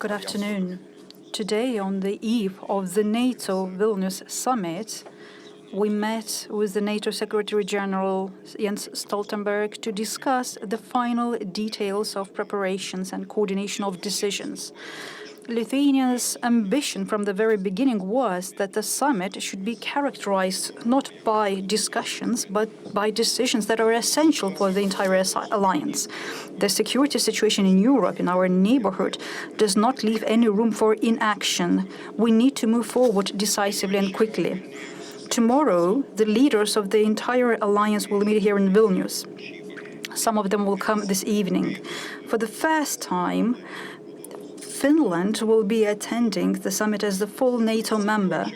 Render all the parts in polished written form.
Good afternoon. Today, on the eve of the NATO Vilnius Summit, we met with the NATO Secretary General Jens Stoltenberg to discuss the final details of preparations and coordination of decisions. Lithuania's ambition from the very beginning was that the summit should be characterized not by discussions, but by decisions that are essential for the entire alliance. The security situation in Europe, in our neighborhood, does not leave any room for inaction. We need to move forward decisively and quickly. Tomorrow, the leaders of the entire alliance will meet here in Vilnius. Some of them will come this evening. For the first time, Finland will be attending the summit as the full NATO member.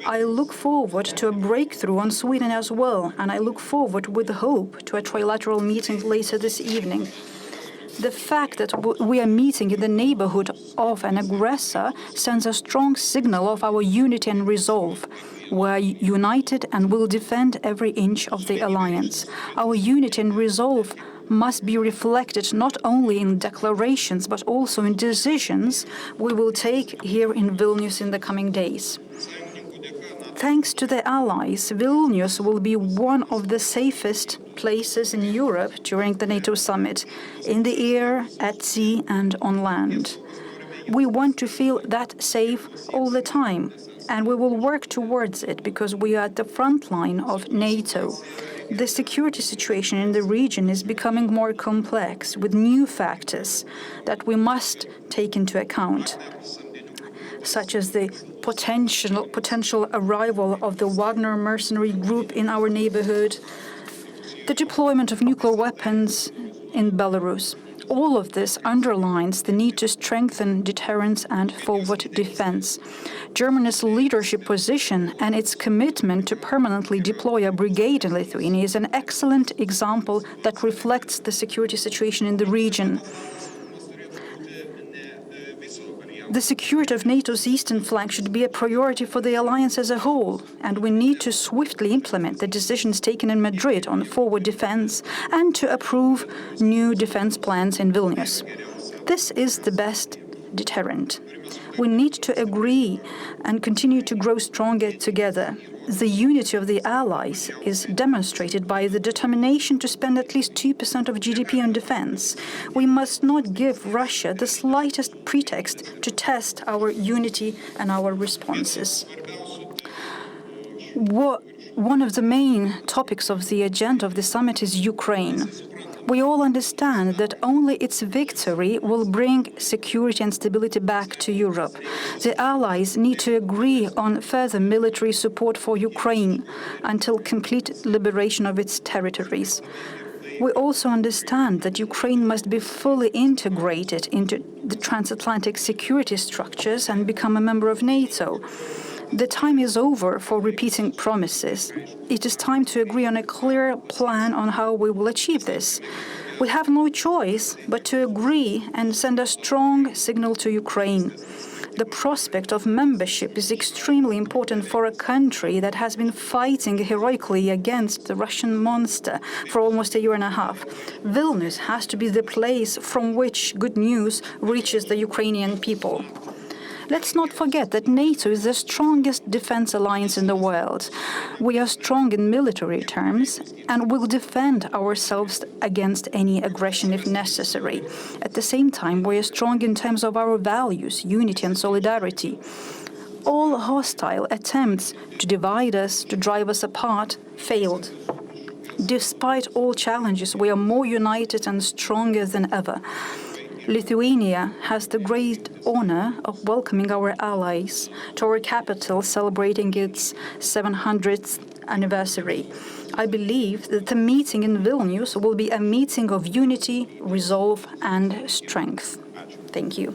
I look forward to a breakthrough on Sweden as well, and I look forward with hope to a trilateral meeting later this evening. The fact that we are meeting in the neighborhood of an aggressor sends a strong signal of our unity and resolve. We are united and will defend every inch of the alliance. Our unity and resolve must be reflected not only in declarations, but also in decisions we will take here in Vilnius in the coming days. Thanks to the allies, Vilnius will be one of the safest places in Europe during the NATO summit, in the air, at sea, and on land. We want to feel that safe all the time, and we will work towards it because we are at the front line of NATO. The security situation in the region is becoming more complex, with new factors that we must take into account, such as the potential arrival of the Wagner mercenary group in our neighborhood, the deployment of nuclear weapons in Belarus. All of this underlines the need to strengthen deterrence and forward defense. Germany's leadership position and its commitment to permanently deploy a brigade in Lithuania is an excellent example that reflects the security situation in the region. The security of NATO's eastern flank should be a priority for the alliance as a whole, and we need to swiftly implement the decisions taken in Madrid on forward defense and to approve new defense plans in Vilnius. This is the best deterrent. We need to agree and continue to grow stronger together. The unity of the allies is demonstrated by the determination to spend at least 2% of GDP on defense. We must not give Russia the slightest pretext to test our unity and our responses. One of the main topics of the agenda of the summit is Ukraine. We all understand that only its victory will bring security and stability back to Europe. The allies need to agree on further military support for Ukraine until complete liberation of its territories. We also understand that Ukraine must be fully integrated into the transatlantic security structures and become a member of NATO. The time is over for repeating promises. It is time to agree on a clear plan on how we will achieve this. We have no choice but to agree and send a strong signal to Ukraine. The prospect of membership is extremely important for a country that has been fighting heroically against the Russian monster for almost a year and a half. Vilnius has to be the place from which good news reaches the Ukrainian people. Let's not forget that NATO is the strongest defense alliance in the world. We are strong in military terms and will defend ourselves against any aggression if necessary. At the same time, we are strong in terms of our values, unity and solidarity. All hostile attempts to divide us, to drive us apart, failed. Despite all challenges, we are more united and stronger than ever. Lithuania has the great honor of welcoming our allies to our capital, celebrating its 700th anniversary. I believe that the meeting in Vilnius will be a meeting of unity, resolve, and strength. Thank you.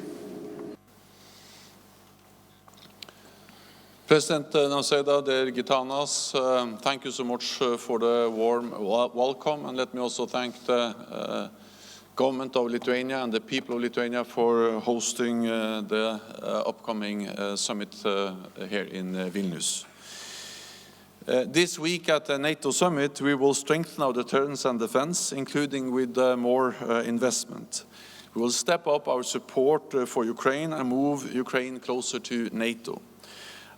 President Nausėda, dear Gitanas, thank you so much for the warm welcome, and let me also thank the government of Lithuania and the people of Lithuania for hosting the upcoming summit here in Vilnius. This week at the NATO Summit, we will strengthen our deterrence and defense, including with more investment. We will step up our support for Ukraine and move Ukraine closer to NATO.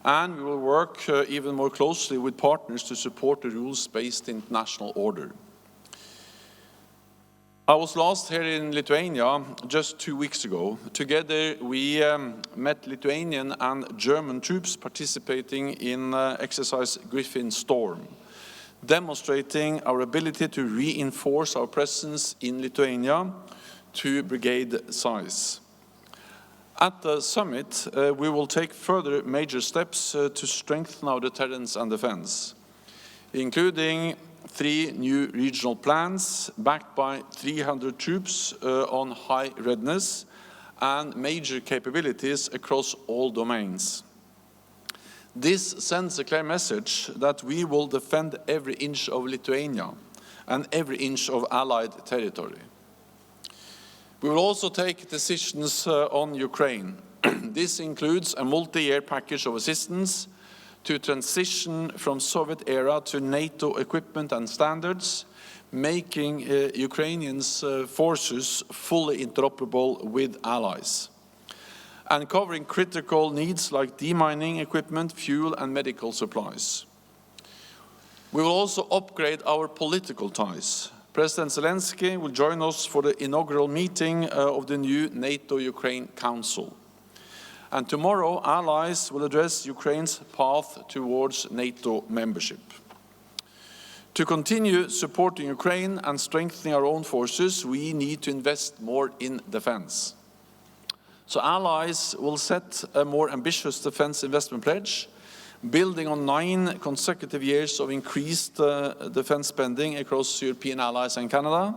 And we will work even more closely with partners to support the rules-based international order. I was last here in Lithuania just 2 weeks ago. Together we met Lithuanian and German troops participating in Exercise Griffin Storm, demonstrating our ability to reinforce our presence in Lithuania to brigade size. At the summit, we will take further major steps to strengthen our deterrence and defense, including 3 new regional plans backed by 300 troops on high readiness and major capabilities across all domains. This sends a clear message that we will defend every inch of Lithuania and every inch of Allied territory. We will also take decisions on Ukraine. This includes a multi-year package of assistance to transition from Soviet era to NATO equipment and standards, making Ukrainians' forces fully interoperable with allies, and covering critical needs like demining equipment, fuel and medical supplies. We will also upgrade our political ties. President Zelensky will join us for the inaugural meeting of the new NATO-Ukraine Council. And tomorrow, allies will address Ukraine's path towards NATO membership. To continue supporting Ukraine and strengthening our own forces, we need to invest more in defense. So allies will set a more ambitious defense investment pledge, building on 9 consecutive years of increased defense spending across European allies and Canada.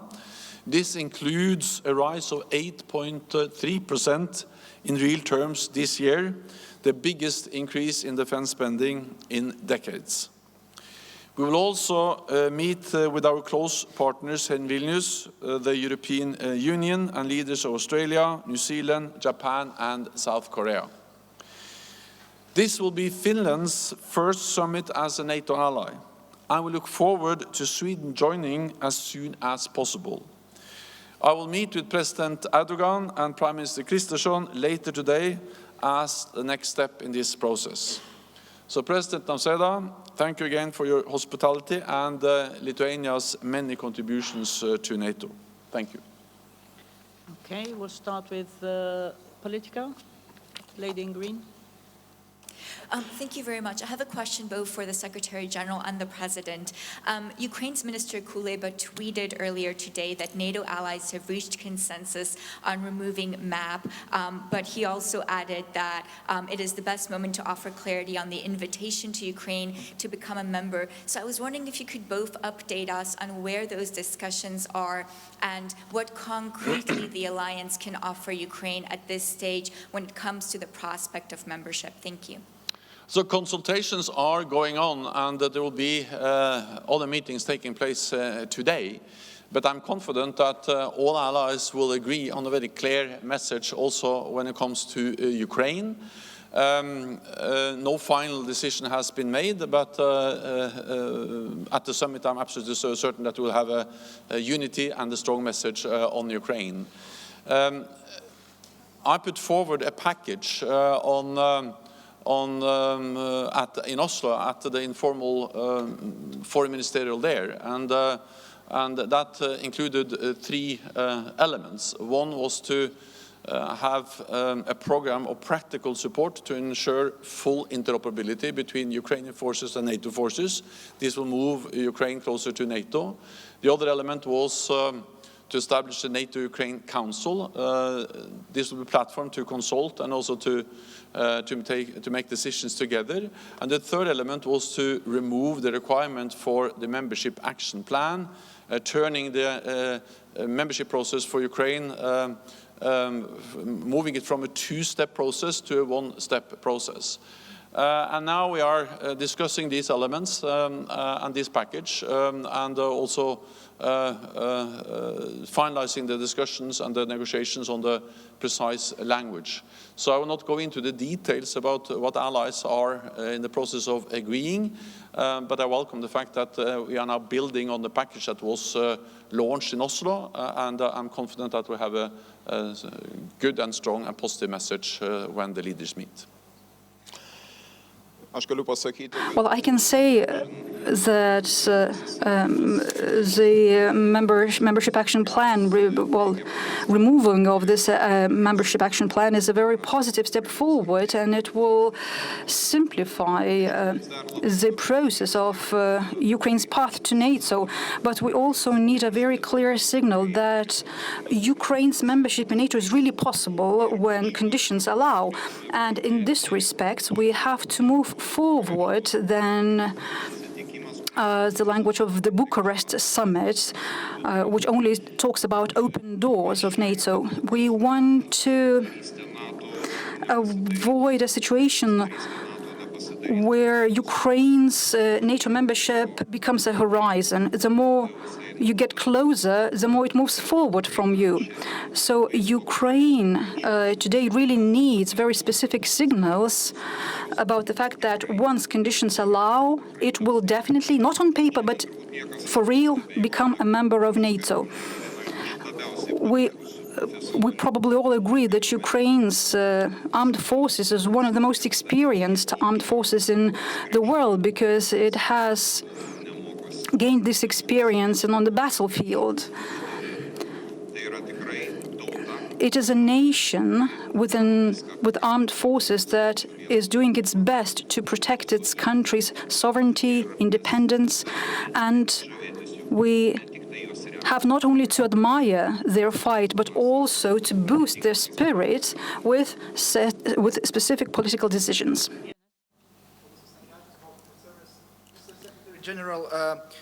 This includes a rise of 8.3% in real terms this year, the biggest increase in defense spending in decades. We will also meet with our close partners in Vilnius, the European Union, and leaders of Australia, New Zealand, Japan, and South Korea. This will be Finland's first summit as a NATO ally, and we look forward to Sweden joining as soon as possible. I will meet with President Erdogan and Prime Minister Kristersson later today as the next step in this process. So President Nausėda, thank you again for your hospitality and Lithuania's many contributions to NATO. Thank you. Okay, we'll start with political. Lady in green. Thank you very much. I have a question both for the Secretary General and the President. Ukraine's Minister Kuleba tweeted earlier today that NATO allies have reached consensus on removing MAP, but he also added that it is the best moment to offer clarity on the invitation to Ukraine to become a member. So I was wondering if you could both update us on where those discussions are and what concretely the alliance can offer Ukraine at this stage when it comes to the prospect of membership. Thank you. So consultations are going on, and there will be other meetings taking place today. But I'm confident that all allies will agree on a very clear message also when it comes to Ukraine. No final decision has been made, but at the summit I'm absolutely certain that we'll have a unity and a strong message on Ukraine. I put forward a package in Oslo at the informal foreign ministerial there, and that included 3 elements. One was to have a program of practical support to ensure full interoperability between Ukrainian forces and NATO forces. This will move Ukraine closer to NATO. The other element was to establish the NATO-Ukraine Council. This will be a platform to consult and also to make decisions together. And the third element was to remove the requirement for the membership action plan, turning the membership process for Ukraine, moving it from a 2-step process to a 1-step process. And now we are discussing these elements and this package, and also finalizing the discussions and the negotiations on the precise language. So I will not go into the details about what allies are in the process of agreeing, but I welcome the fact that we are now building on the package that was launched in Oslo, and I'm confident that we have a good and strong and positive message when the leaders meet. Well, I can say that the membership action plan, removing of this membership action plan is a very positive step forward, and it will simplify the process of Ukraine's path to NATO. But we also need a very clear signal that Ukraine's membership in NATO is really possible when conditions allow. And in this respect, we have to move forward than the language of the Bucharest Summit, which only talks about open doors of NATO. We want to avoid a situation where Ukraine's NATO membership becomes a horizon. The more you get closer, the more it moves forward from you. So Ukraine today really needs very specific signals about the fact that once conditions allow, it will definitely, not on paper, but for real, become a member of NATO. We probably all agree that Ukraine's armed forces is one of the most experienced armed forces in the world because it has gained this experience and on the battlefield. It is a nation with armed forces that is doing its best to protect its country's sovereignty, independence, and we have not only to admire their fight, but also to boost their spirit with specific political decisions. General,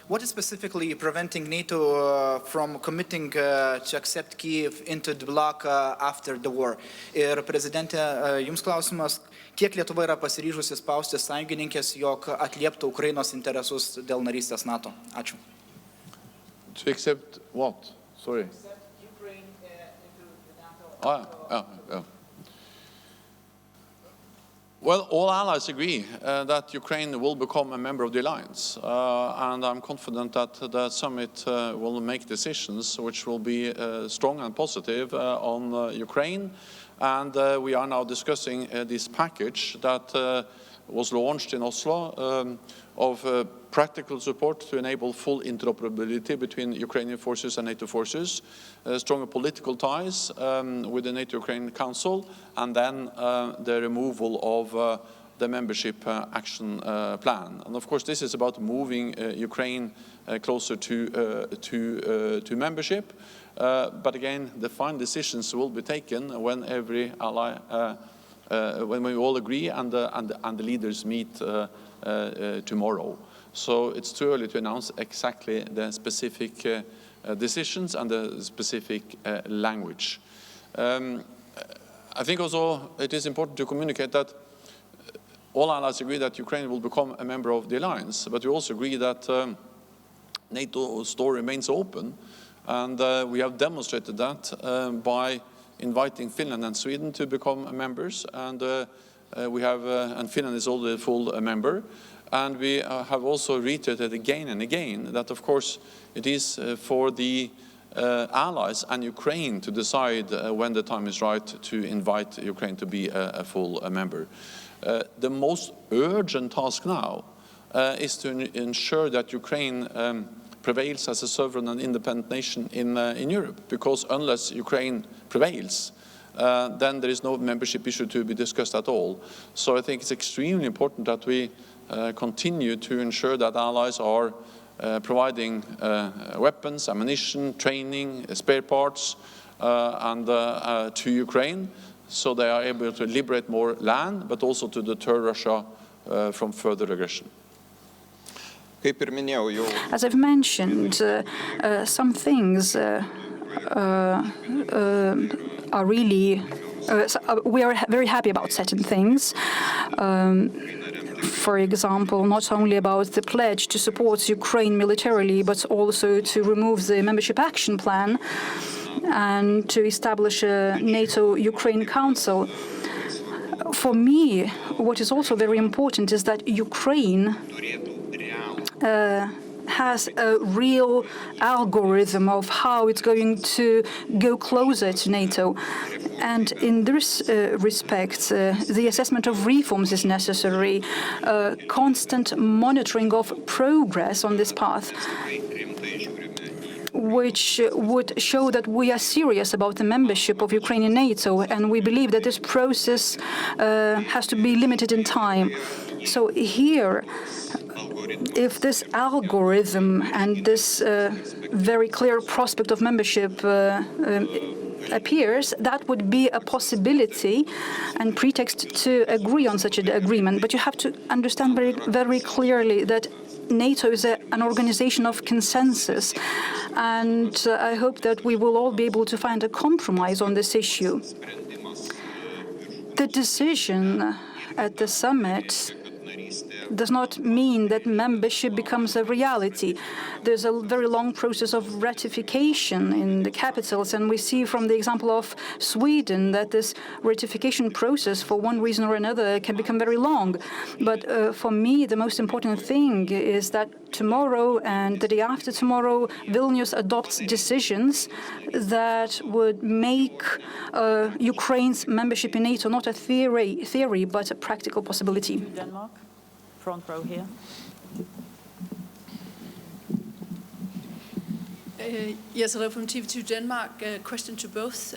what is specifically preventing NATO from committing to accept Kyiv into the bloc after the war? Ir prezidente, jums klausimas, kiek Lietuva yra pasiryžusi spausti sąjungininkės, jog atlieptų Ukrainos interesus dėl narystės NATO? Ačiū. To accept what? Sorry. Accept Ukraine into the NATO. Yeah. Well, all allies agree that Ukraine will become a member of the alliance, and I'm confident that the summit will make decisions which will be strong and positive on Ukraine. And we are now discussing this package that was launched in Oslo of practical support to enable full interoperability between Ukrainian forces and NATO forces, stronger political ties with the NATO-Ukraine Council, and then the removal of the membership action plan. And of course, this is about moving Ukraine closer to membership. But again, the final decisions will be taken when every ally, when we all agree and the leaders meet tomorrow. So it's too early to announce exactly the specific decisions and the specific language. I think also it is important to communicate that all allies agree that Ukraine will become a member of the alliance, but we also agree that NATO's door remains open, and we have demonstrated that by inviting Finland and Sweden to become members, and and Finland is already a full member. And we have also reiterated again and again that, of course, it is for the allies and Ukraine to decide when the time is right to invite Ukraine to be a full member. The most urgent task now is to ensure that Ukraine prevails as a sovereign and independent nation in Europe, because unless Ukraine prevails, then there is no membership issue to be discussed at all. So I think it's extremely important that we continue to ensure that allies are providing weapons, ammunition, training, spare parts to Ukraine, so they are able to liberate more land, but also to deter Russia from further aggression. As I've mentioned, some things are really we are very happy about certain things. For example, not only about the pledge to support Ukraine militarily, but also to remove the membership action plan and to establish a NATO-Ukraine Council. For me, what is also very important is that Ukraine has a real algorithm of how it's going to go closer to NATO. And in this respect, the assessment of reforms is necessary, constant monitoring of progress on this path, which would show that we are serious about the membership of Ukraine in NATO, and we believe that this process has to be limited in time. So here, if this algorithm and this very clear prospect of membership appears, that would be a possibility and pretext to agree on such an agreement. But you have to understand very, very clearly that NATO is an organization of consensus, and I hope that we will all be able to find a compromise on this issue. The decision at the summit does not mean that membership becomes a reality. There's a very long process of ratification in the capitals, and we see from the example of Sweden that this ratification process, for one reason or another, can become very long. But for me, the most important thing is that tomorrow and the day after tomorrow, Vilnius adopts decisions that would make Ukraine's membership in NATO not a theory, but a practical possibility. Denmark, front row here. Yes, hello from TV2 Denmark. Question to both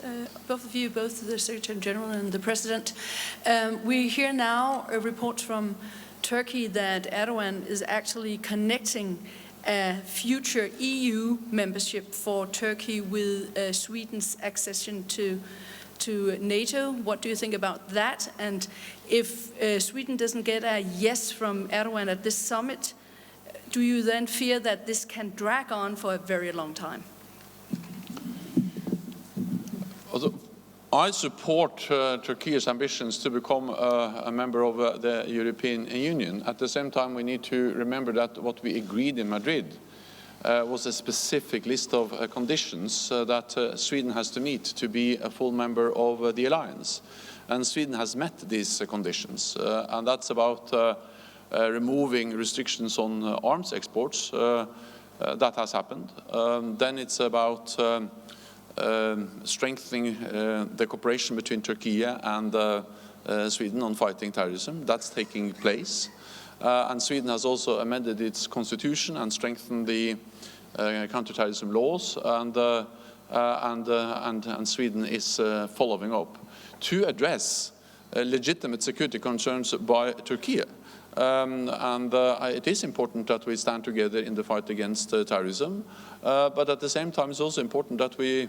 of you, both the Secretary General and the President. We hear now a report from Turkey that Erdogan is actually connecting a future EU membership for Turkey with Sweden's accession to NATO. What do you think about that? And if Sweden doesn't get a yes from Erdogan at this summit, do you then fear that this can drag on for a very long time? I support Turkey's ambitions to become a member of the European Union. At the same time, we need to remember that what we agreed in Madrid was a specific list of conditions that Sweden has to meet to be a full member of the alliance. And Sweden has met these conditions, and that's about removing restrictions on arms exports. That has happened. Then it's about strengthening the cooperation between Turkey and Sweden on fighting terrorism. That's taking place. And Sweden has also amended its constitution and strengthened the counterterrorism laws, and Sweden is following up to address legitimate security concerns by Turkey. It is important that we stand together in the fight against terrorism, but at the same time it's also important that we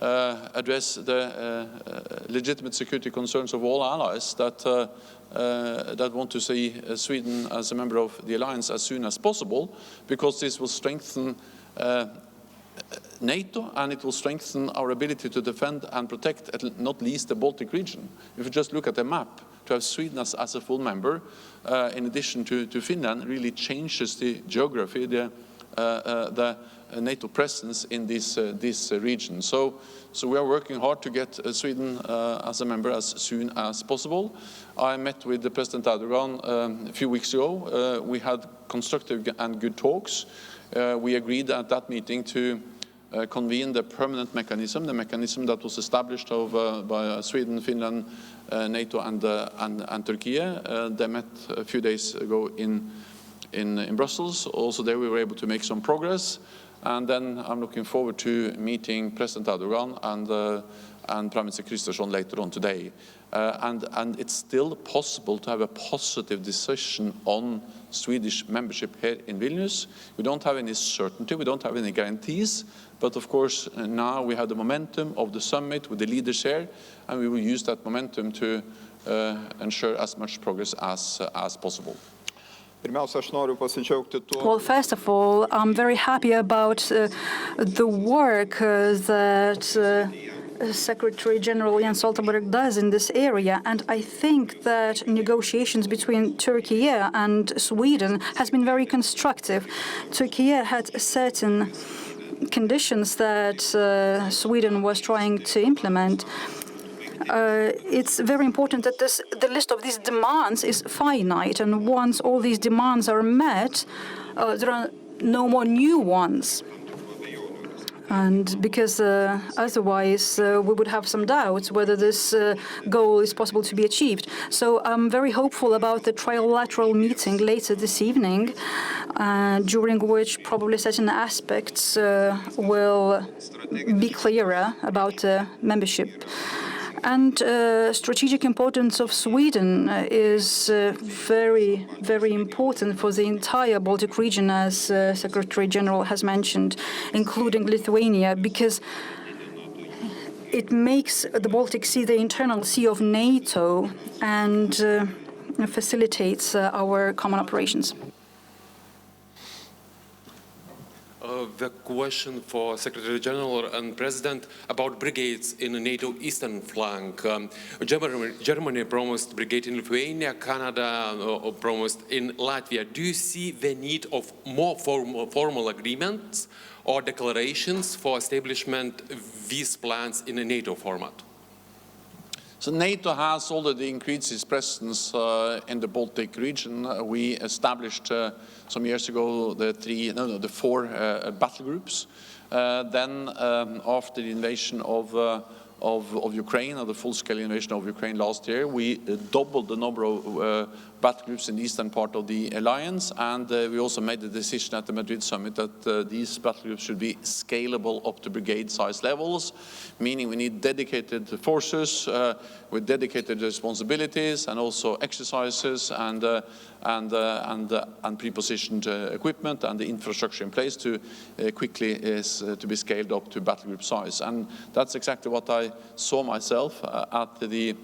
address the legitimate security concerns of all allies that want to see Sweden as a member of the alliance as soon as possible, because this will strengthen NATO, and it will strengthen our ability to defend and protect, not least, the Baltic region. If you just look at the map, to have Sweden as a full member, in addition to Finland, really changes the geography, the NATO presence in this region. So we are working hard to get Sweden as a member as soon as possible. I met with the President Erdogan a few weeks ago. We had constructive and good talks. We agreed at that meeting to convene the permanent mechanism, the mechanism that was established by Sweden, Finland, NATO, and Turkey. They met a few days ago in Brussels. Also there we were able to make some progress. And then I'm looking forward to meeting President Erdogan and Prime Minister Kristersson later on today. And it's still possible to have a positive decision on Swedish membership here in Vilnius. We don't have any certainty, we don't have any guarantees, but of course now we have the momentum of the summit with the leaders here, and we will use that momentum to ensure as much progress as possible. Well, first of all, I'm very happy about the work that Secretary General Jens Stoltenberg does in this area, and I think that negotiations between Turkey and Sweden has been very constructive. Turkey had certain conditions that Sweden was trying to implement. It's very important that the list of these demands is finite, and once all these demands are met, there are no more new ones. And because otherwise we would have some doubts whether this goal is possible to be achieved. So I'm very hopeful about the trilateral meeting later this evening, during which probably certain aspects will be clearer about membership. And strategic importance of Sweden is very, very important for the entire Baltic region, as Secretary General has mentioned, including Lithuania, because it makes the Baltic Sea the internal sea of NATO and facilitates our common operations. The question for Secretary General and President about brigades in the NATO eastern flank. Germany promised brigade in Lithuania, Canada promised in Latvia. Do you see the need of more formal agreements or declarations for establishment these plans in a NATO format? So NATO has already increased its presence in the Baltic region. We established some years ago the four battle groups. Then, after the invasion of Ukraine, or the full-scale invasion of Ukraine last year, we doubled the number of battle groups in the eastern part of the alliance, and we also made the decision at the Madrid summit that these battle groups should be scalable up to brigade-size levels, meaning we need dedicated forces with dedicated responsibilities and also exercises and pre-positioned equipment and the infrastructure in place to quickly to be scaled up to battle group size. And that's exactly what I saw myself at the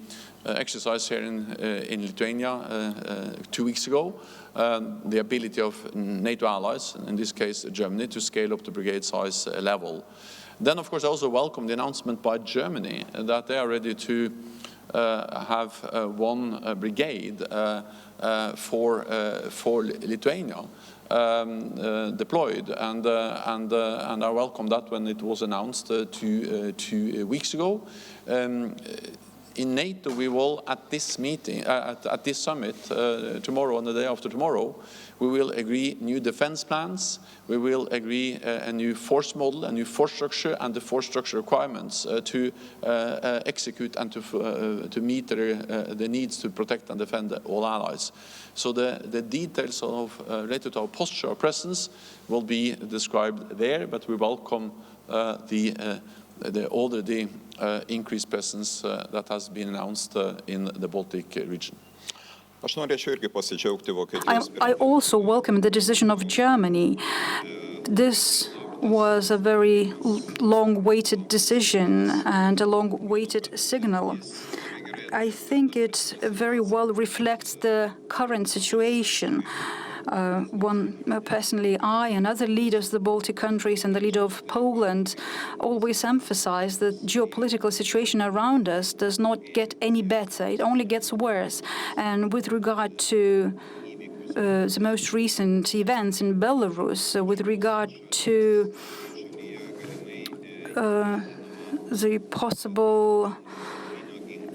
exercise here in Lithuania 2 weeks ago. The ability of NATO allies, in this case Germany, to scale up to brigade size level. Then, of course, I also welcome the announcement by Germany that they are ready to have one brigade for Lithuania deployed, and I welcome that when it was announced 2 weeks ago. In NATO, we will, at this meeting, at this summit, tomorrow and the day after tomorrow, we will agree new defense plans. We will agree a new force model, a new force structure, and the force structure requirements to execute and to meet the needs to protect and defend all allies. So the details of related to our posture, our presence, will be described there, but we welcome the already increased presence that has been announced in the Baltic region. I also welcome the decision of Germany. This was a very long-awaited decision and a long-awaited signal. I think it very well reflects the current situation. Personally, I and other leaders of the Baltic countries and the leader of Poland always emphasize that the geopolitical situation around us does not get any better. It only gets worse. And with regard to the most recent events in Belarus, with regard to the possible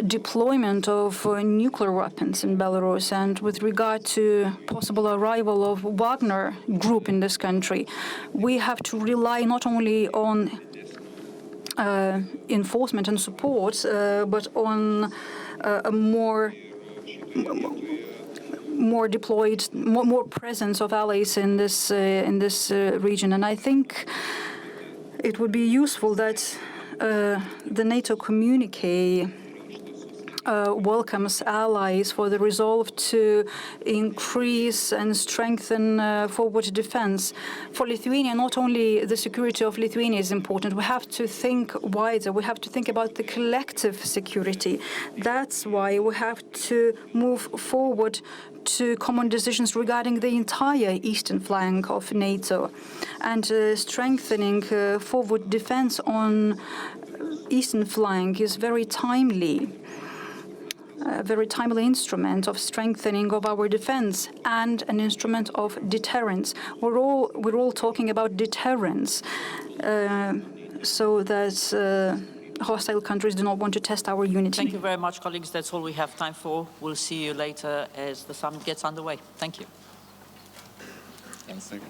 deployment of nuclear weapons in Belarus, and with regard to possible arrival of Wagner group in this country, we have to rely not only on enforcement and support, but on a more deployed, more presence of allies in this region. And I think it would be useful that the NATO communique welcomes allies for the resolve to increase and strengthen forward defense. For Lithuania, not only the security of Lithuania is important, we have to think wider. We have to think about the collective security. That's why we have to move forward to common decisions regarding the entire eastern flank of NATO and strengthening forward defense on eastern flank is very timely. A very timely instrument of strengthening of our defense and an instrument of deterrence. We're all talking about deterrence, so that hostile countries do not want to test our unity. Thank you very much, colleagues. That's all we have time for. We'll see you later as the summit gets underway. Thank you. Thank you.